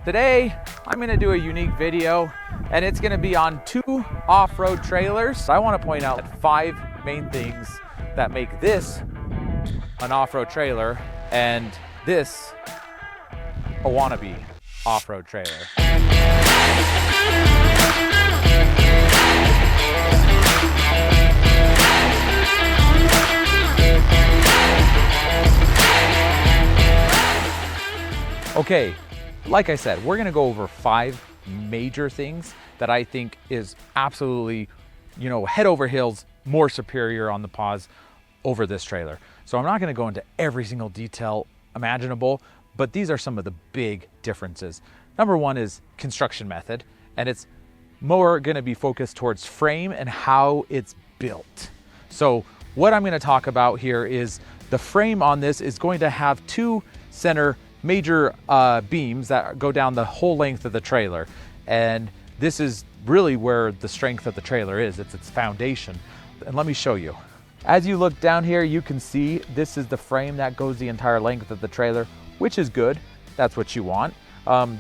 Today, I'm gonna do a unique video, and it's gonna be on 2 off-road trailers. I wanna point out 5 main things that make this an off-road trailer and this a wannabe off-road trailer. Okay, like I said, we're gonna go over 5 major things that I think is absolutely, head over heels more superior on the Pause over this trailer. So I'm not gonna go into every single detail imaginable, but these are some of the big differences. Number 1 is construction method, and it's more gonna be focused towards frame and how it's built. So what I'm gonna talk about here is the frame on this is going to have 2 center major beams that go down the whole length of the trailer. And this is really where the strength of the trailer is. It's its foundation. And let me show you. As you look down here, you can see this is the frame that goes the entire length of the trailer, which is good. That's what you want.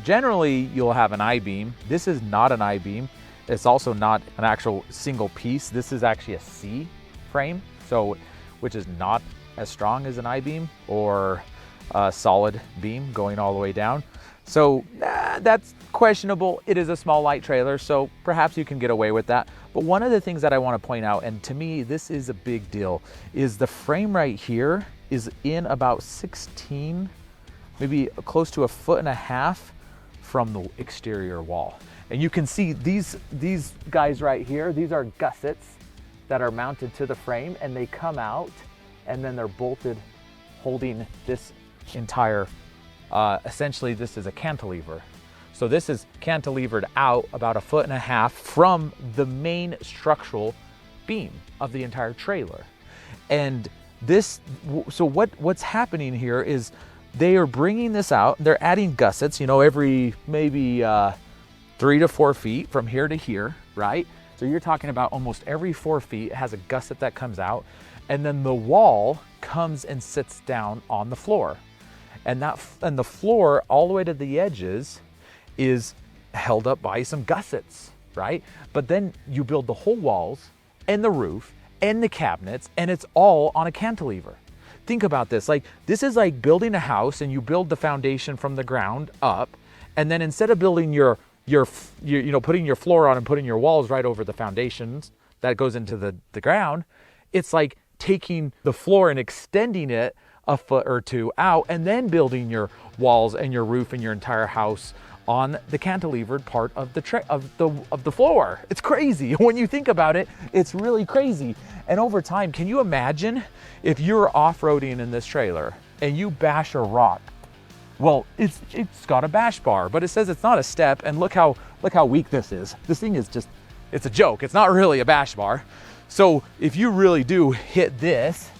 Generally, you'll have an I-beam. This is not an I-beam. It's also not an actual single piece. This is actually a C frame, so which is not as strong as an I-beam or a solid beam going all the way down. So that's questionable. It is a small light trailer, so perhaps you can get away with that. But one of the things that I want to point out, and to me this is a big deal, is the frame right here is in about 16, maybe close to 1.5 feet from the exterior wall. And you can see these guys right here, these are gussets that are mounted to the frame, and they come out and then they're bolted holding this entire, essentially this is a cantilever. So this is cantilevered out about 1.5 feet from the main structural beam of the entire trailer. And this, so what's happening here is they are bringing this out, they're adding gussets, every maybe 3 to 4 feet from here to here, right? So you're talking about almost every 4 feet has a gusset that comes out, and then the wall comes and sits down on the floor. And the floor all the way to the edges is held up by some gussets, right? But then you build the whole walls and the roof and the cabinets, and it's all on a cantilever. Think about this, this is like building a house, and you build the foundation from the ground up, and then instead of building your putting your floor on and putting your walls right over the foundations that goes into the ground, it's like taking the floor and extending it 1 foot or 2 out, and then building your walls and your roof and your entire house on the cantilevered part of the floor. It's crazy. When you think about it, it's really crazy. And over time, can you imagine if you're off-roading in this trailer and you bash a rock? Well, it's got a bash bar, but it says it's not a step, and look how weak this is. This thing is just, it's a joke. It's not really a bash bar. So if you really do hit this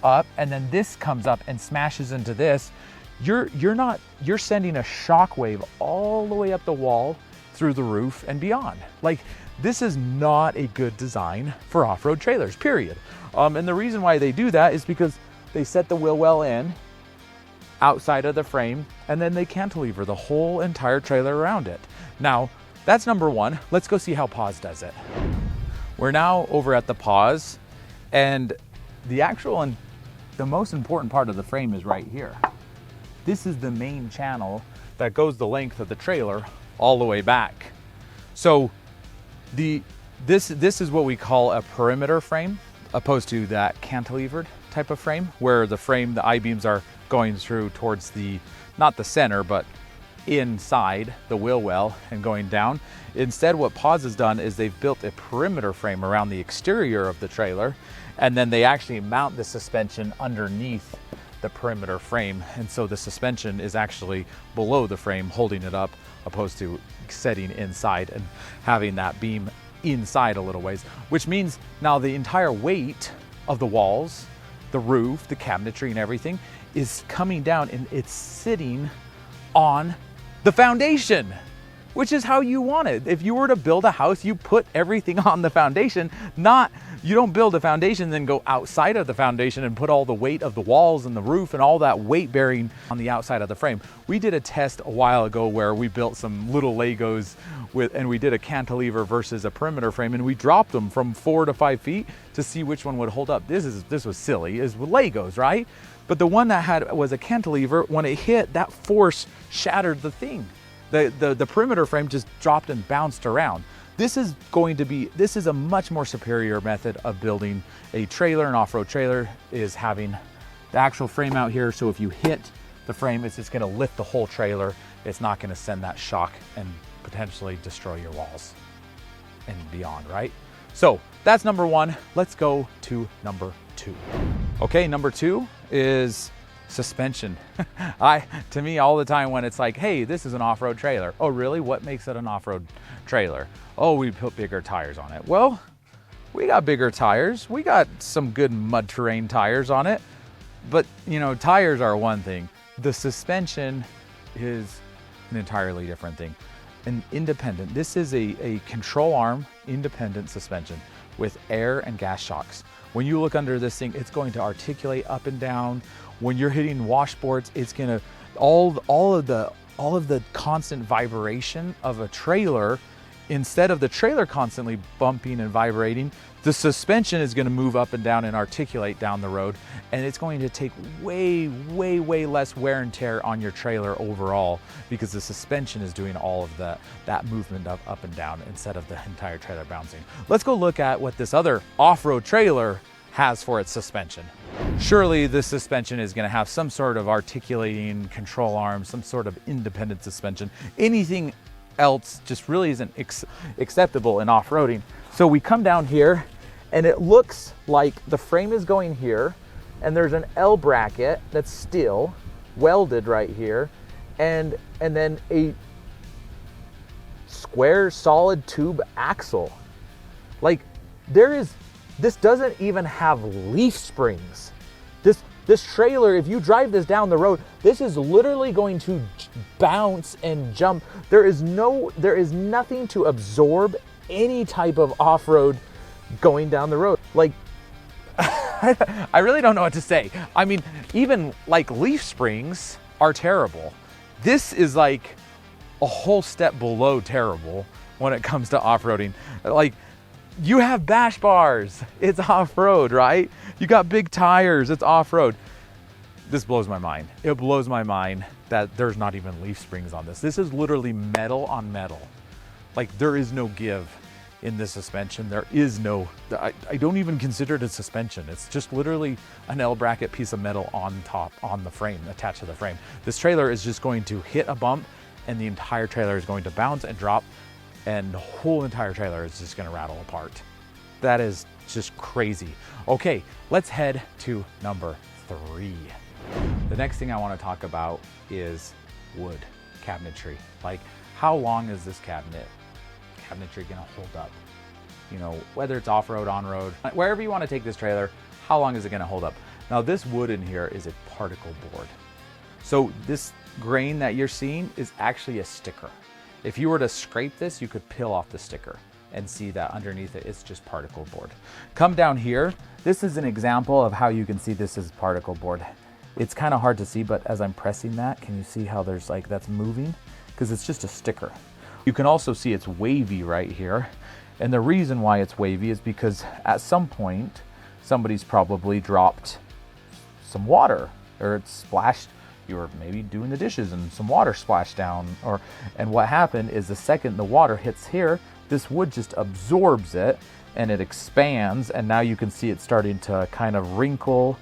up, and then this comes up and smashes into this, you're sending a shock wave all the way up the wall, through the roof and beyond. This is not a good design for off-road trailers, period. And the reason why they do that is because they set the wheel well in outside of the frame, and then they cantilever the whole entire trailer around it. Now, that's number 1. Let's go see how Pause does it. We're now over at the Pause, and the most important part of the frame is right here. This is the main channel that goes the length of the trailer all the way back. So this is what we call a perimeter frame, opposed to that cantilevered type of frame, where the I-beams are going through towards not the center, but inside the wheel well and going down. Instead, what Pause has done is they've built a perimeter frame around the exterior of the trailer, and then they actually mount the suspension underneath the perimeter frame. And so the suspension is actually below the frame holding it up, opposed to setting inside and having that beam inside a little ways, which means now the entire weight of the walls, the roof, the cabinetry and everything is coming down, and it's sitting on the foundation. which is how you want it. If you were to build a house, you put everything on the foundation, you don't build a foundation, then go outside of the foundation and put all the weight of the walls and the roof and all that weight bearing on the outside of the frame. We did a test a while ago where we built some little Legos and we did a cantilever versus a perimeter frame, and we dropped them from 4 to 5 feet to see which one would hold up. This was silly, is with Legos, right? But the one that was a cantilever, when it hit, that force shattered the thing. The perimeter frame just dropped and bounced around. This is a much more superior method of building a trailer. An off-road trailer is having the actual frame out here. So if you hit the frame, it's just gonna lift the whole trailer. It's not gonna send that shock and potentially destroy your walls and beyond, right? So that's number one. Let's go to number two. Okay, number two is suspension. To me, all the time when it's like, hey, this is an off-road trailer. Oh, really? What makes it an off-road trailer? Oh, we put bigger tires on it. Well, we got bigger tires. We got some good mud terrain tires on it. But, you know, tires are one thing. The suspension is an entirely different thing. An independent, this is a control arm independent suspension with air and gas shocks. When you look under this thing, it's going to articulate up and down. When you're hitting washboards, it's gonna, all of the constant vibration of a trailer, instead of the trailer constantly bumping and vibrating, the suspension is gonna move up and down and articulate down the road. And it's going to take way, way, way less wear and tear on your trailer overall, because the suspension is doing all of that movement up and down instead of the entire trailer bouncing. Let's go look at what this other off-road trailer has for its suspension. Surely this suspension is going to have some sort of articulating control arm, some sort of independent suspension. Anything else just really isn't acceptable in off-roading. So we come down here and it looks like the frame is going here and there's an L bracket that's still welded right here, and then a square solid tube axle. Like, this doesn't even have leaf springs. This trailer, if you drive this down the road, this is literally going to bounce and jump. There is nothing to absorb any type of off-road going down the road. Like, I really don't know what to say. I mean, even like leaf springs are terrible. This is like a whole step below terrible when it comes to off-roading. Like, you have bash bars, it's off-road, right? You got big tires, it's off-road. This blows my mind. It blows my mind that there's not even leaf springs on this. This is literally metal on metal. Like, there is no give in this suspension. There is no, I don't even consider it a suspension. It's just literally an L bracket piece of metal on top, on the frame, attached to the frame. This trailer is just going to hit a bump and the entire trailer is going to bounce and drop, and the whole entire trailer is just gonna rattle apart. That is just crazy. Okay, let's head to number three. The next thing I wanna talk about is wood cabinetry. Like, how long is this cabinetry gonna hold up? You know, whether it's off-road, on-road, wherever you wanna take this trailer, how long is it gonna hold up? Now, this wood in here is a particle board. So this grain that you're seeing is actually a sticker. If you were to scrape this, you could peel off the sticker and see that underneath it, it's just particle board. Come down here. This is an example of how you can see this is particle board. It's kind of hard to see, but as I'm pressing that, can you see how there's like, that's moving? Because it's just a sticker. You can also see it's wavy right here. And the reason why it's wavy is because at some point, somebody's probably dropped some water, or it's splashed. You were maybe doing the dishes and some water splashed down, and what happened is the second the water hits here, this wood just absorbs it and it expands, and now you can see it starting to kind of wrinkle.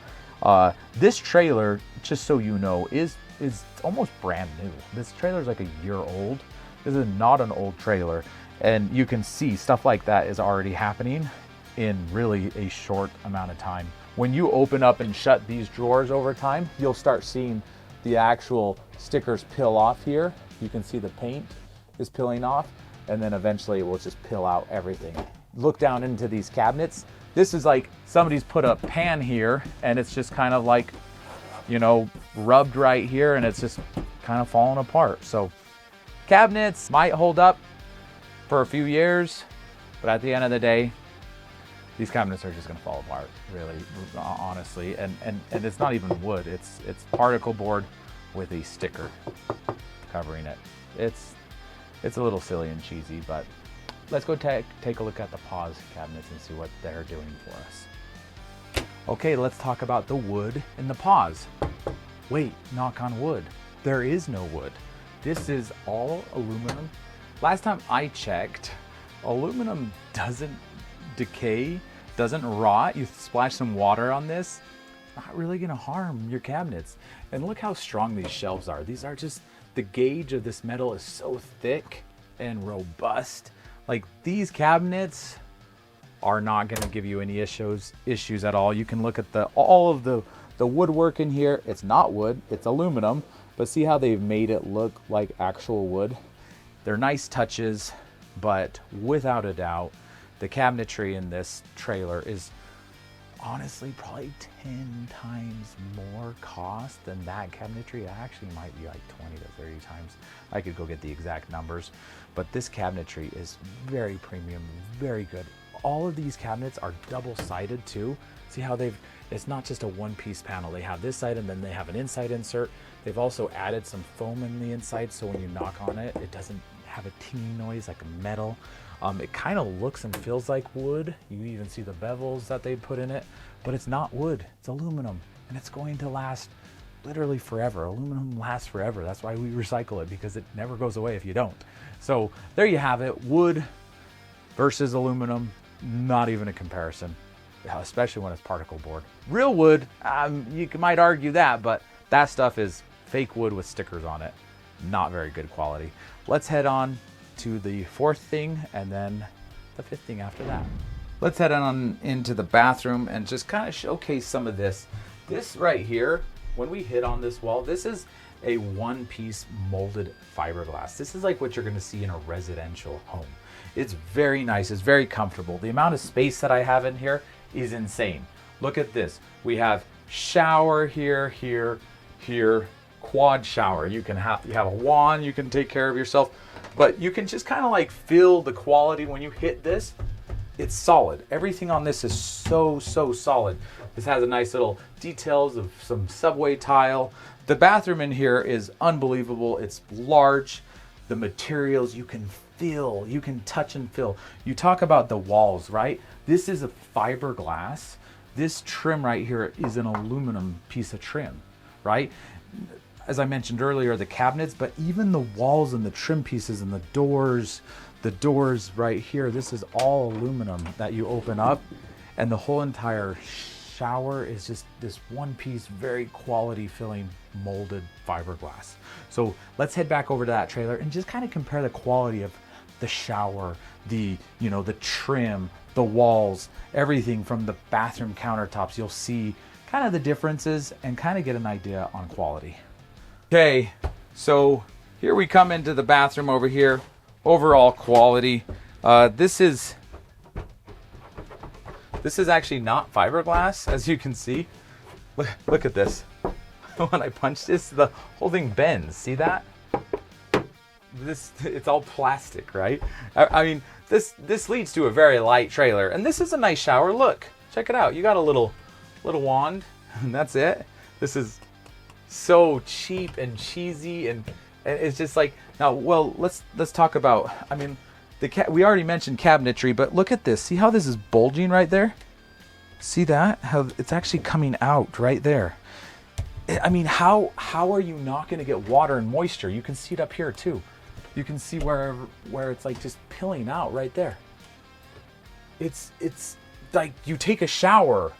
This trailer, just so you know, is almost brand new. This trailer is like a year old. This is not an old trailer, and you can see stuff like that is already happening in really a short amount of time. When you open up and shut these drawers over time, you'll start seeing the actual stickers peel off here. You can see the paint is peeling off, and then eventually it will just peel out everything. Look down into these cabinets. This is like somebody's put a pan here and it's just kind of like, you know, rubbed right here, and it's just kind of falling apart. So Cabinets might hold up for a few years, but at the end of the day, these cabinets are just gonna fall apart, really, honestly. And it's not even wood, it's particle board with a sticker covering it. It's a little silly and cheesy, but let's go take a look at the Pause cabinets and see what they're doing for us. Okay, let's talk about the wood in the Pause. Wait, knock on wood, there is no wood. This is all aluminum. Last time I checked, aluminum doesn't decay, doesn't rot. You splash some water on this, it's not really gonna harm your cabinets. And look how strong these shelves are. These are just, the gauge of this metal is so thick and robust. Like, these cabinets are not gonna give you any issues at all. You can look at all of the woodwork in here. It's not wood, it's aluminum, but see how they've made it look like actual wood? They're nice touches, but without a doubt, the cabinetry in this trailer is honestly probably 10 times more cost than that cabinetry. It actually might be like 20 to 30 times. I could go get the exact numbers, but this cabinetry is very premium, very good. All of these cabinets are double-sided too. See how it's not just a one-piece panel. They have this side and then they have an inside insert. They've also added some foam in the inside, so when you knock on it, it doesn't have a tinging noise like a metal. It kind of looks and feels like wood. You even see the bevels that they put in it, but it's not wood, it's aluminum, and it's going to last literally forever. Aluminum lasts forever. That's why we recycle it, because it never goes away if you don't. So there you have it, wood versus aluminum, not even a comparison, especially when it's particle board. Real wood, you might argue that, but that stuff is fake wood with stickers on it. Not very good quality. Let's head on to the fourth thing and then the fifth thing after that. Let's head on into the bathroom and just kind of showcase some of this. This right here, when we hit on this wall, this is a one-piece molded fiberglass. This is like what you're gonna see in a residential home. It's very nice, it's very comfortable. The amount of space that I have in here is insane. Look at this. We have shower here, here, quad shower. You have a wand, you can take care of yourself, but you can just kind of like feel the quality when you hit this. It's solid. Everything on this is so solid. This has a nice little details of some subway tile. The bathroom in here is unbelievable. It's large. The materials you can feel, you can touch and feel. You talk about the walls, right? This is a fiberglass. This trim right here is an aluminum piece of trim, right? As I mentioned earlier, the cabinets, but even the walls and the trim pieces and the doors right here, this is all aluminum that you open up, and the whole entire shower is just this one piece, very quality feeling molded fiberglass. So let's head back over to that trailer and just kind of compare the quality of the shower, the trim, the walls, everything from the bathroom countertops. You'll see kind of the differences and kind of get an idea on quality. Okay, so here we come into the bathroom over here. Overall quality. This is actually not fiberglass, as you can see. Look at this. When I punch this, the whole thing bends. See that? It's all plastic, right? I mean, this leads to a very light trailer, and this is a nice shower. Look, check it out. You got a little wand, and that's it. This is so cheap and cheesy, and it's just like, now, well, let's talk about, I mean, we already mentioned cabinetry, but look at this. See how this is bulging right there? See that? How it's actually coming out right there. I mean, how are you not going to get water and moisture? You can see it up here too. You can see where it's like just pilling out right there. It's like you take a shower,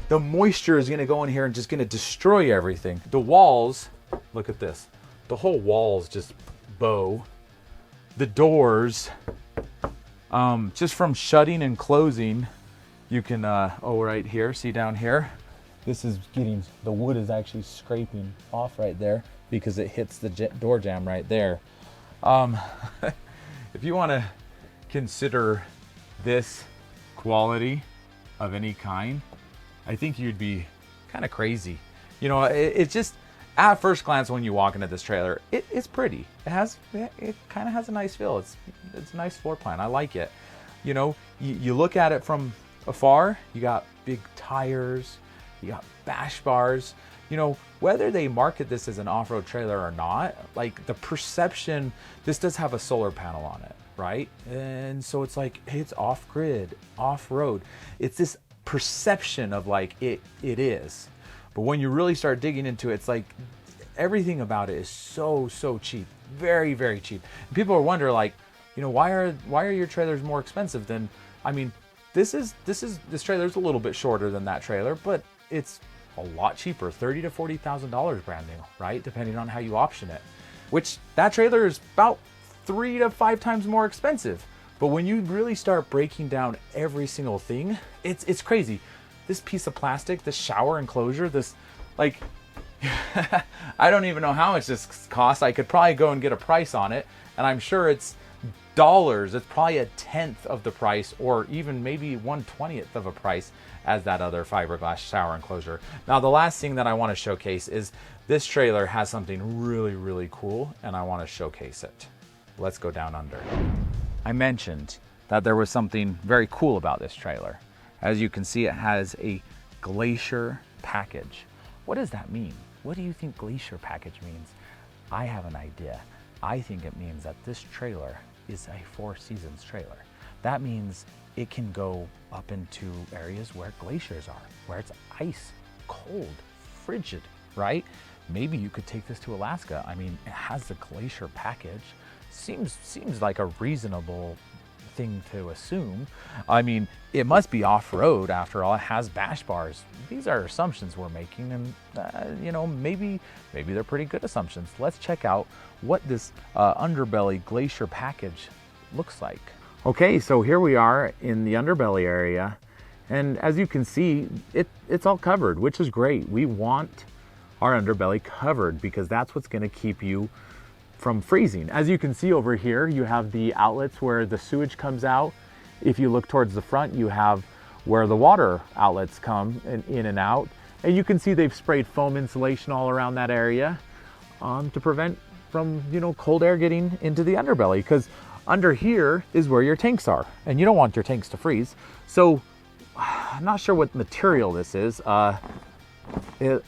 the moisture is going to go in here and just going to destroy everything. The walls, look at this. The whole wall's just bow. The doors, just from shutting and closing, you can, right here, see down here, this is the wood is actually scraping off right there because it hits the door jamb right there. If you want to consider this quality of any kind, I think you'd be kind of crazy. You know, it's just, at first glance, when you walk into this trailer, it's pretty. It kind of has a nice feel. It's a nice floor plan. I like it. You know, you look at it from afar, you got big tires, you got bash bars. You know, whether they market this as an off-road trailer or not, like the perception, this does have a solar panel on it, right? And so it's like, hey, it's off-grid, off-road. It's this perception of like it is. But when you really start digging into it, it's like everything about it is so cheap, very, very cheap. And people are wondering, like, you know, why are your trailers more expensive than, I mean, this trailer's a little bit shorter than that trailer, but it's a lot cheaper, $30,000 to $40,000 brand new, right? Depending on how you option it, which that trailer is about 3 to 5 times more expensive. But when you really start breaking down every single thing, it's crazy. This piece of plastic, this shower enclosure, this, like, I don't even know how much this costs. I could probably go and get a price on it, and I'm sure it's dollars. It's probably 1/10 of the price, or even maybe 1/20th of a price as that other fiberglass shower enclosure. Now, the last thing that I want to showcase is this trailer has something really, really cool, and I want to showcase it. Let's go down under. I mentioned that there was something very cool about this trailer. As you can see, it has a Glacier Package. What does that mean? What do you think Glacier Package means? I have an idea. I think it means that this trailer is a 4 seasons trailer. That means it can go up into areas where glaciers are, where it's ice, cold, frigid, right? Maybe you could take this to Alaska. I mean, it has the Glacier Package. Seems like a reasonable thing to assume. I mean, it must be off-road after all. It has bash bars. These are assumptions we're making, and you know, maybe they're pretty good assumptions. Let's check out what this underbelly Glacier Package looks like. Okay, so here we are in the underbelly area, and as you can see, it's all covered, which is great. We want our underbelly covered because that's what's going to keep you from freezing. As you can see over here, you have the outlets where the sewage comes out. If you look towards the front, you have where the water outlets come in and out. And you can see they've sprayed foam insulation all around that area to prevent from, you know, cold air getting into the underbelly, because under here is where your tanks are, and you don't want your tanks to freeze. So I'm not sure what material this is. It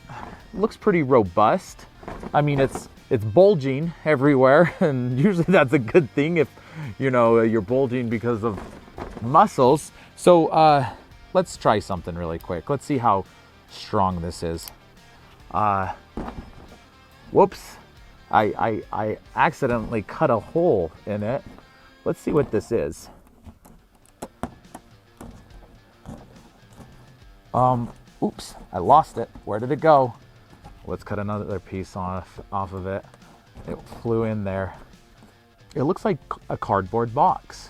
looks pretty robust. I mean, it's bulging everywhere, and usually that's a good thing if, you know, you're bulging because of muscles. So let's try something really quick. Let's see how strong this is. Whoops, I accidentally cut a hole in it. Let's see what this is. Oops, I lost it. Where did it go? Let's cut another piece off of it. It flew in there. It looks like a cardboard box.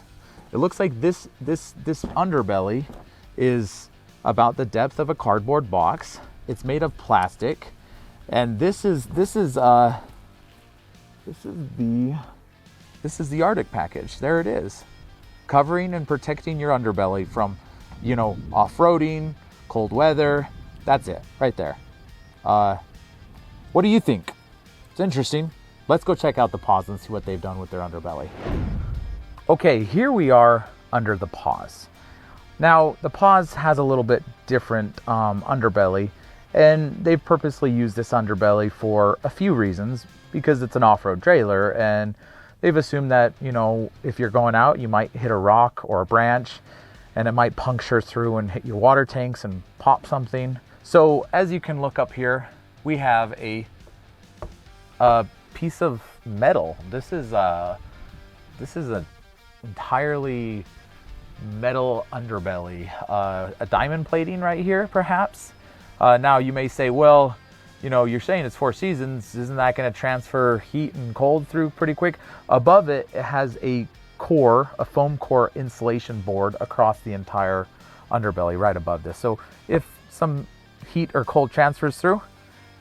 It looks like this underbelly is about the depth of a cardboard box. It's made of plastic, and this is the Arctic package. There it is, covering and protecting your underbelly from, you know, off-roading, cold weather. That's it right there. What do you think? It's interesting. Let's go check out the Pause and see what they've done with their underbelly. Okay, here we are under the Pause. Now, the Pause has a little bit different underbelly, and they've purposely used this underbelly for a few reasons, because it's an off-road trailer, and they've assumed that, you know, if you're going out, you might hit a rock or a branch, and it might puncture through and hit your water tanks and pop something. So as you can look up here, we have a piece of metal. This is an entirely metal underbelly, a diamond plating right here, perhaps. Now you may say, well, you know, you're saying it's 4 seasons. Isn't that going to transfer heat and cold through pretty quick? Above it, it has a core, a foam core insulation board across the entire underbelly right above this. So if some heat or cold transfers through,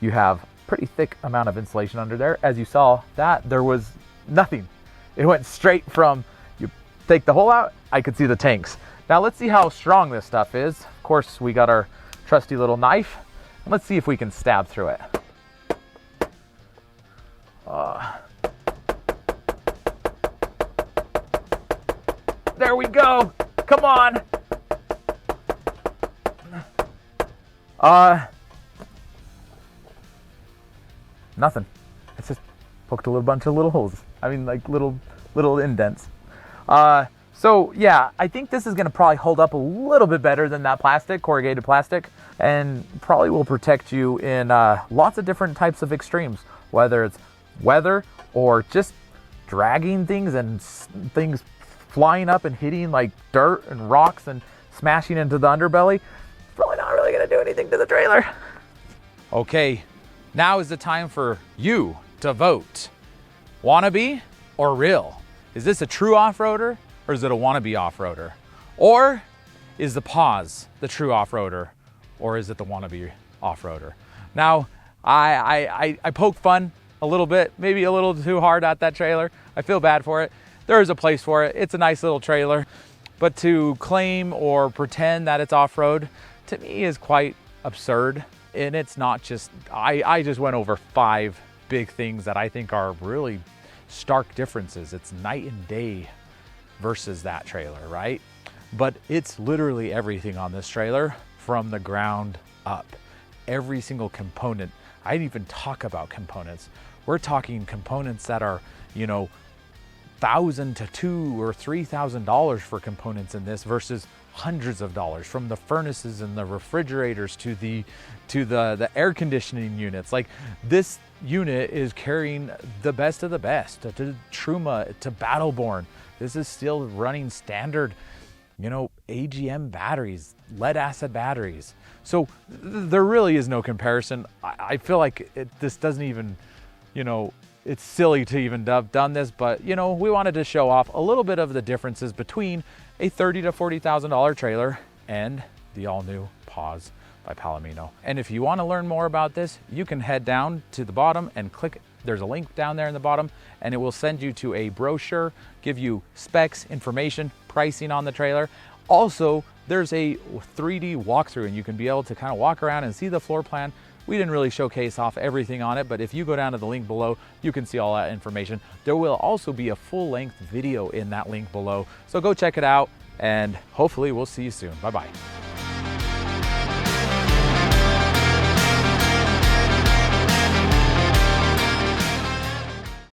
you have pretty thick amount of insulation under there. As you saw, that there was nothing. It went straight from, you take the hole out, I could see the tanks. Now let's see how strong this stuff is. Of course, we got our trusty little knife. Let's see if we can stab through it. There we go. Come on. Nothing. It's just poked a little bunch of little holes. I mean, like little indents. So yeah, I think this is gonna probably hold up a little bit better than that plastic, corrugated plastic, and probably will protect you in lots of different types of extremes, whether it's weather or just dragging things and things flying up and hitting like dirt and rocks and smashing into the underbelly. It's probably not really gonna do anything to the trailer. Okay, now is the time for you to vote. Wannabe or real? Is this a true off-roader or is it a wannabe off-roader? Or is the Pause the true off-roader or is it the wannabe off-roader? Now, I poked fun a little bit, maybe a little too hard at that trailer. I feel bad for it. There is a place for it. It's a nice little trailer, but to claim or pretend that it's off-road to me is quite absurd. And it's not just, I just went over 5 big things that I think are really stark differences. It's night and day versus that trailer, right? But it's literally everything on this trailer from the ground up. Every single component. I didn't even talk about components. We're talking components that are, you know, $1,000 to $2,000 or $3,000 for components in this versus hundreds of dollars, from the furnaces and the refrigerators to the air conditioning units. Like, this unit is carrying the best of the best, to Truma, to Battleborn. This is still running standard, you know, AGM batteries, lead acid batteries. So there really is no comparison. I feel like this doesn't even, you know, it's silly to even have done this, but you know, we wanted to show off a little bit of the differences between a $30,000 to $40,000 trailer and the all-new Pause by Palomino. And if you want to learn more about this, you can head down to the bottom and click. There's a link down there in the bottom, and it will send you to a brochure, give you specs, information, pricing on the trailer. Also, there's a 3D walkthrough, and you can be able to kind of walk around and see the floor plan. We didn't really showcase off everything on it, but if you go down to the link below, you can see all that information. There will also be a full-length video in that link below. So go check it out, and hopefully we'll see you soon. Bye-bye.